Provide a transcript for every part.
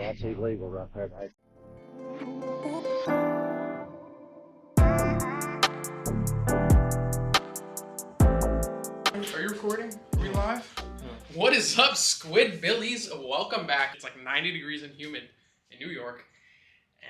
that's illegal, roughhead. Are you recording? Are we live? No. What is up, Squid Billies? Welcome back. It's like 90 degrees and humid in New York,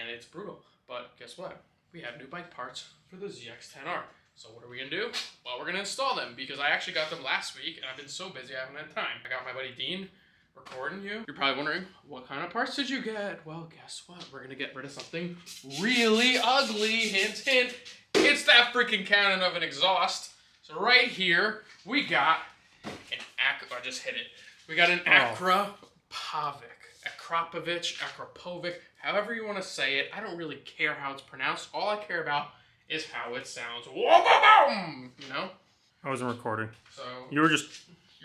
and it's brutal. But guess what? We have new bike parts for the ZX10R. So what are we gonna do? Well, we're gonna install them because I actually got them last week, and I've been so busy I haven't had time. I got my buddy Dean recording you. You're probably wondering, what kind of parts did you get? Well, guess what? We're gonna get rid of something really ugly. Hint, hint. It's that freaking cannon of an exhaust. So right here, we got an I just hit it. We got an Akrapovic, however you want to say it. I don't really care how it's pronounced. All I care about is how it sounds. Whoa-ba-boom! You know? I wasn't recording. So you're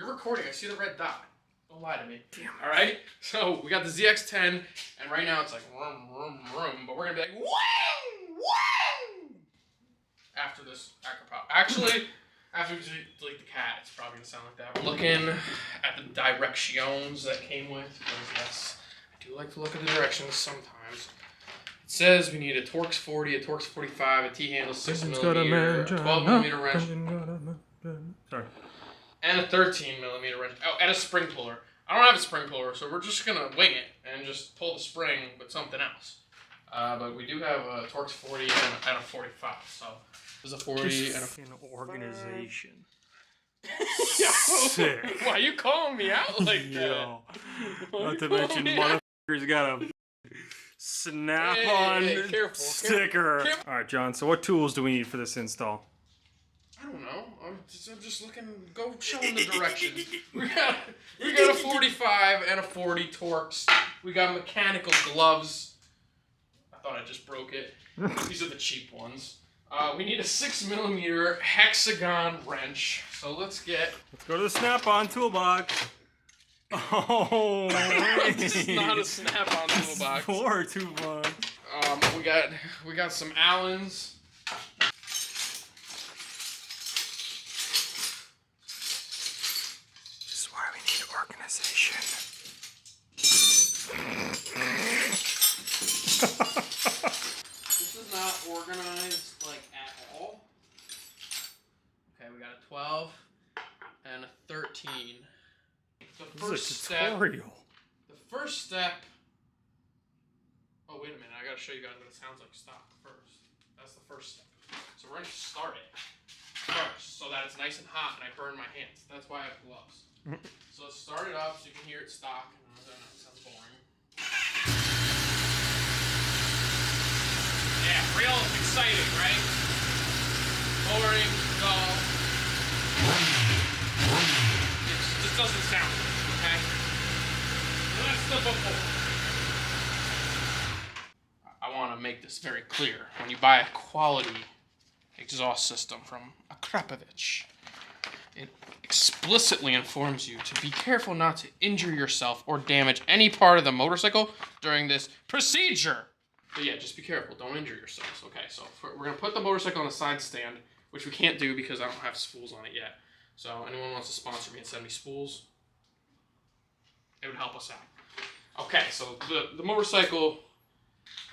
recording. I see the red dot. Don't lie to me. Damn. All right. So we got the ZX10, and right now it's like vroom, vroom, vroom, but we're gonna be like whoo, whoo! After this Akrapovic. Actually, after we delete the cat, it's probably gonna sound like that. We're looking at the directions that came with, because yes, I do like to look at the directions sometimes. It says we need a Torx 40, a Torx 45, a T-handle 6mm, a 12mm wrench. Sorry. And a 13mm wrench. Oh, and a spring puller. I don't have a spring puller, so we're just gonna wing it and just pull the spring with something else. But we do have a Torx 40 and a 45, so there's a 40 and a organization. Sick. Why are you calling me out like that? Not to mention, motherfuckers got a snap-on sticker. Careful. All right, John. So, what tools do we need for this install? I don't know. I'm just looking. Go show them the directions. We got a 45 and a 40 Torx. We got mechanical gloves. I thought I just broke it. These are the cheap ones. We need a 6mm hexagon wrench. So let's go to the snap-on toolbox. Oh, this is not a snap-on toolbox. Or toolbox. We got some Allens. This is why we need organization. This is not organized like at all. Okay, we got a 12 and a 13. The first step. The first step. Oh, wait a minute. I gotta show you guys what it sounds like stock first. That's the first step. So we're gonna start it first so that it's nice and hot and I burn my hands. That's why I have gloves. So let's start it up so you can hear it stock. I don't know, it sounds boring. Yeah, real exciting, right? Boring, dull. It just doesn't sound good, okay? That's the before. I want to make this very clear. When you buy a quality exhaust system from Akrapovic, it explicitly informs you to be careful not to injure yourself or damage any part of the motorcycle during this procedure. But yeah, just be careful. Don't injure yourselves. Okay, so we're going to put the motorcycle on a side stand, which we can't do because I don't have spools on it yet. So anyone wants to sponsor me and send me spools, it would help us out. Okay, so the motorcycle...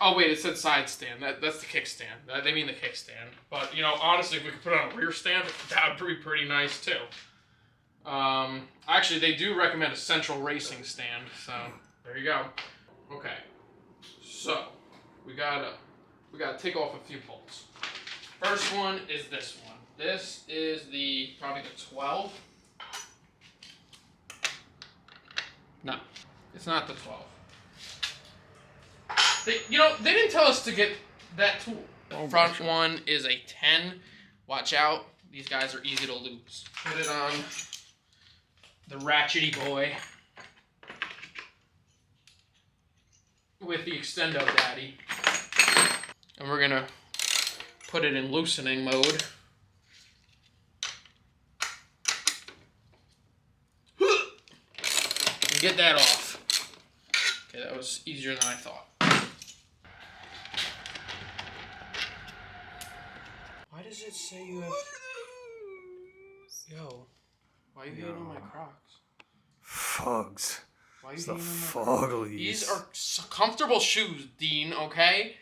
Oh, wait, it said side stand. That's the kickstand. They mean the kickstand. But, you know, honestly, if we could put it on a rear stand, that would be pretty nice, too. Actually, they do recommend a central racing stand, so there you go. Okay, so we gotta take off a few bolts. First one is this one. This is probably the 12. No, it's not the 12. They didn't tell us to get that tool. The front one is a 10. Watch out. These guys are easy to lose. Put it on the ratchety boy with the extendo daddy. And we're going to put it in loosening mode. And get that off. Okay, that was easier than I thought. Why does it say you have... Yo, why are you hating on my Crocs? Fugs. Why Why are you It's the hating on fugglies. These are comfortable shoes, Dean, okay?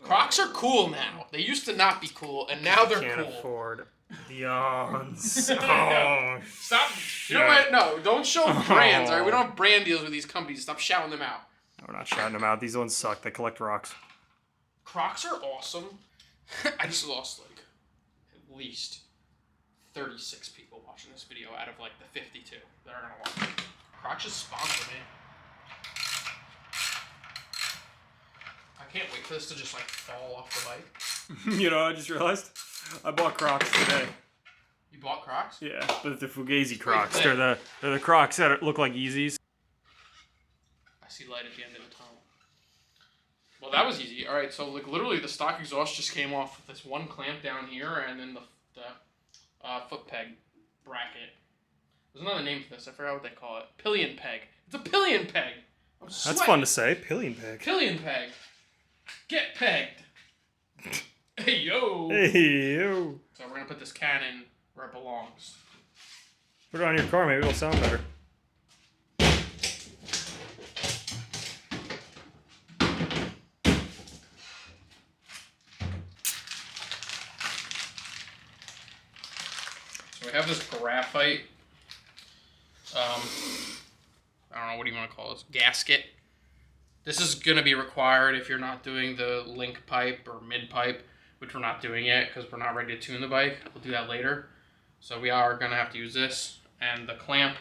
Crocs are cool now. They used to not be cool, and now they're Can't cool. afford Dion's. Oh, Stop. You know what? No, don't show brands, all right? We don't have brand deals with these companies. Stop shouting them out. we're not shouting them out. These ones suck. They collect rocks. Crocs are awesome. I just lost, like, at least 36 people watching this video out of, like, the 52 that are going to watch it. Crocs just sponsor me. I can't wait for this to just, like, fall off the bike. You know, I just realized I bought Crocs today. You bought Crocs? Yeah, but the Fugazi Crocs. They're the Crocs that look like Yeezys. I see light at the end of the tunnel. Well, that was easy. All right, so like literally the stock exhaust just came off with this one clamp down here, and then the foot peg bracket. There's another name for this. I forgot what they call it. Pillion peg. It's a pillion peg. I'm sweating. That's fun to say. Pillion peg. Pillion peg. Get pegged. Hey yo. Hey yo. So we're gonna put this cannon where it belongs. Put it on your car. Maybe it'll sound better. So we have this graphite, I don't know, what do you want to call this? Gasket. This is going to be required if you're not doing the link pipe or mid pipe, which we're not doing yet because we're not ready to tune the bike. We'll do that later. So we are going to have to use this. And the clamp.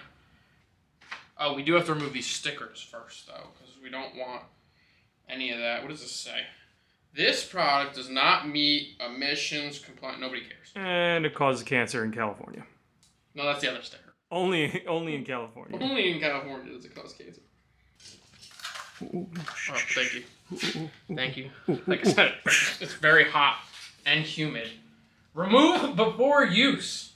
Oh, we do have to remove these stickers first, though, because we don't want any of that. What does this say? This product does not meet emissions compliant. Nobody cares. And it causes cancer in California. No, that's the other sticker. Only in California. Only in California does it cause cancer. Oh, thank you. Thank you. Like I said, it's very hot and humid. Remove before use.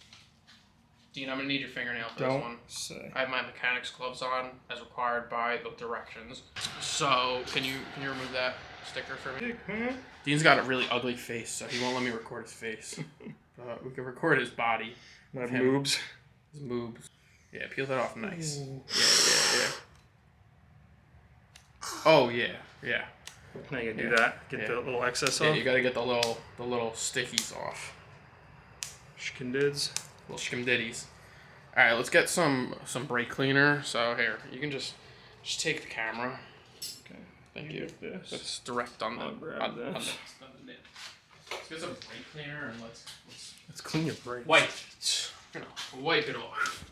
Dean, I'm gonna need your fingernail for this one. Don't say. I have my mechanics gloves on as required by the directions. So can you remove that sticker for me? Dean's got a really ugly face, so he won't let me record his face. We can record his body. My boobs. His moobs. Yeah, peel that off nice. Ooh. Yeah. Oh yeah. Now you gotta do that. Get the little excess Yeah, off. you gotta get the little stickies off. Shkindids. Little shkimditties. All right, let's get some brake cleaner. So here, you can just take the camera. Okay. Thank you. This. It's direct on the I'll grab this. on the nib. Let's get some brake cleaner and Let's clean your brakes. wipe it. Wipe it off.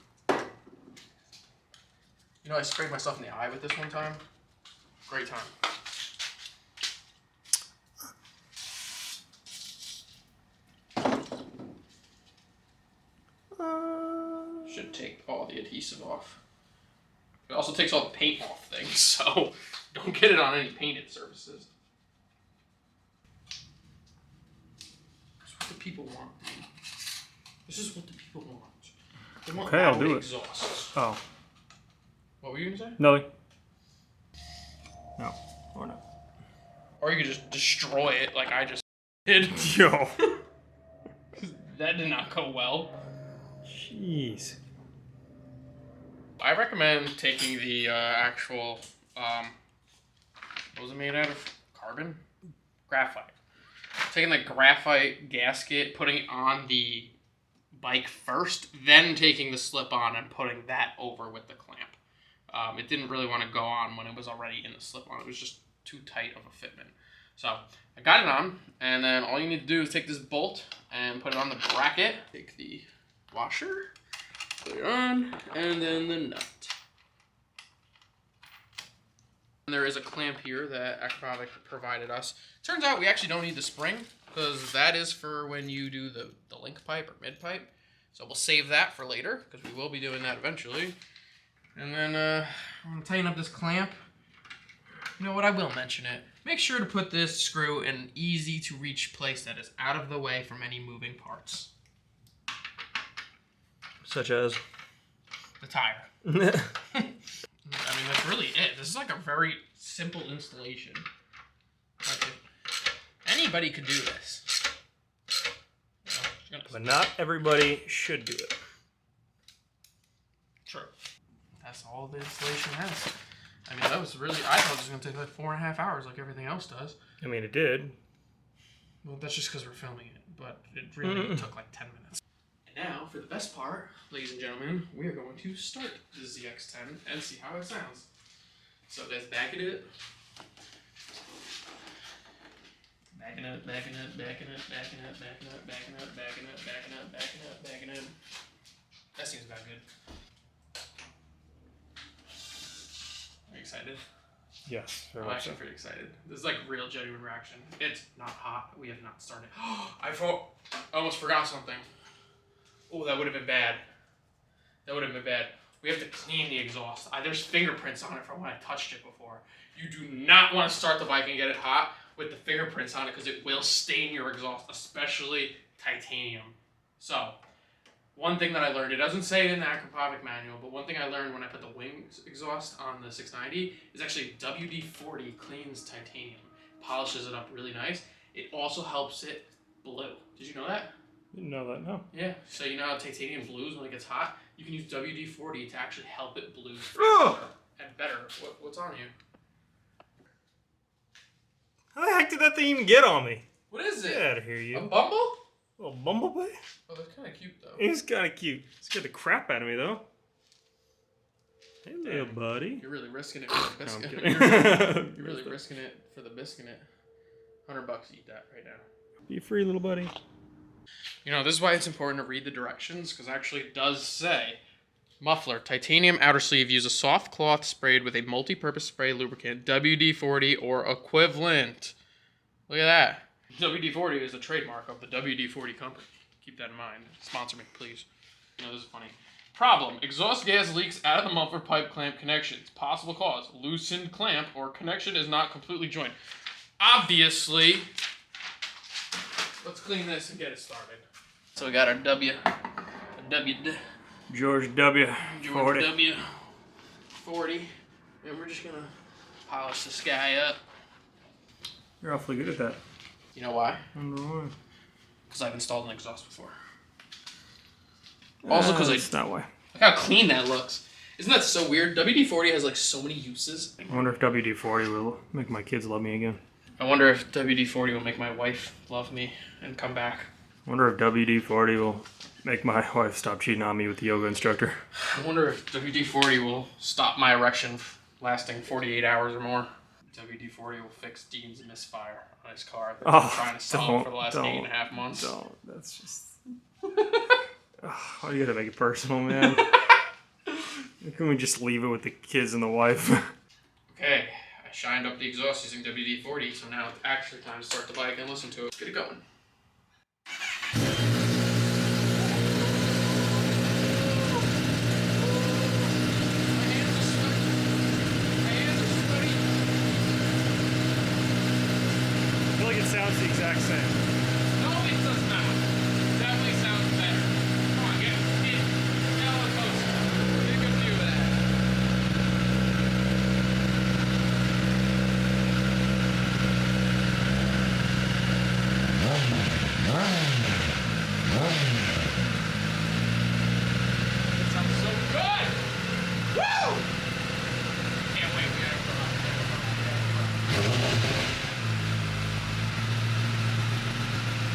You know, I sprayed myself in the eye with this one time. Great time. Should take all the adhesive off. It also takes all the paint off things, so don't get it on any painted surfaces. That's what the people want. This is what the people want. They want Okay, I'll do it. exhausts. Oh. What were you gonna say? Nothing. No. Or no. Or you could just destroy it like I just did. Yo. That did not go well. Jeez. I recommend taking the actual, what was it made out of? Carbon? Graphite. Taking the graphite gasket, putting it on the bike first, then taking the slip-on and putting that over with the clamp. It didn't really want to go on when it was already in the slip-on. It was just too tight of a fitment. So I got it on, and then all you need to do is take this bolt and put it on the bracket. Take the washer, put it on, and then the nut. And there is a clamp here that Akrapovic provided us. Turns out we actually don't need the spring, because that is for when you do the link pipe or mid pipe. So we'll save that for later, because we will be doing that eventually. And then I'm going to tighten up this clamp. You know what, I will mention it. Make sure to put this screw in an easy to reach place that is out of the way from any moving parts. Such as? The tire. I mean, that's really it. This is like a very simple installation. Like anybody could do this. But not everybody should do it. True. That's all the installation has. I mean, that was really, I thought it was going to take like 4.5 hours like everything else does. I mean, it did. Well, that's just because we're filming it, but it really took like 10 minutes. And now, for the best part, ladies and gentlemen, we are going to start the ZX-10 and see how it sounds. So let's back it. Backing up. That seems about good. Are you excited? Yes. I'm actually pretty excited. This is like real genuine reaction. It's not hot. We have not started. I almost forgot something. Oh, that would have been bad. We have to clean the exhaust. There's fingerprints on it from when I touched it before. You do not want to start the bike and get it hot with the fingerprints on it because it will stain your exhaust, especially titanium. So, one thing that I learned, it doesn't say it in the Akrapovic manual, but one thing I learned when I put the wings exhaust on the 690 is actually WD-40 cleans titanium, polishes it up really nice. It also helps it blue. Did you know that? Didn't know that, no. Yeah, so you know how titanium blues when it gets hot? You can use WD-40 to actually help it blue and better. What's on you? How the heck did that thing even get on me? What is it? Get out of here, you. A bumble? A little bumblebee? Oh, that's kind of cute, though. He's kind of cute. Scared the crap out of me, though. Hey, little buddy. You're really risking it for the biscuit. No, I'm kidding. You're really risking it for the biscuit. $100 eat that right now. Be free, little buddy. You know, this is why it's important to read the directions, because actually it does say, muffler, titanium outer sleeve, use a soft cloth sprayed with a multi-purpose spray lubricant, WD-40 or equivalent. Look at that. WD-40 is a trademark of the WD-40 company. Keep that in mind. Sponsor me, please. You know, this is funny. Problem, exhaust gas leaks out of the muffler pipe clamp connections. Possible cause, loosened clamp or connection is not completely joined. Obviously, let's clean this and get it started. So we got our George W. 40. W 40, and we're just gonna polish this guy up. You're awfully good at that. You know why? I don't know why. Because I've installed an exhaust before. Also because that's not why. Look how clean that looks. Isn't that so weird? WD-40 has like so many uses. I wonder if WD-40 will make my kids love me again. I wonder if WD-40 will make my wife love me and come back. I wonder if WD-40 will make my wife stop cheating on me with the yoga instructor. I wonder if WD-40 will stop my erection lasting 48 hours or more. WD-40 will fix Dean's misfire on his car that I've been trying to solve for the last 8.5 months. Don't. That's just... Why do you gotta make it personal, man? Can we just leave it with the kids and the wife? Okay, I shined up the exhaust using WD-40, so now it's actually time to start the bike and listen to it. Get it going. I feel like it sounds the exact same. No, it does not. It definitely sounds better. Come on, get down the coast. Get a good view of that. It sounds so good! Woo! Can't wait. We gotta come out.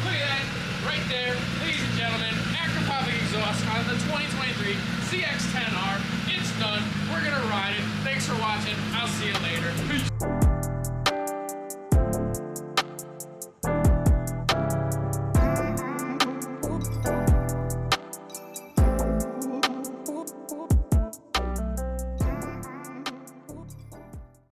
Look at that, right there, ladies and gentlemen, Akrapovic exhaust on the 2023 ZX10R. It's done. We're gonna ride it. Thanks for watching. I'll see you later. Peace.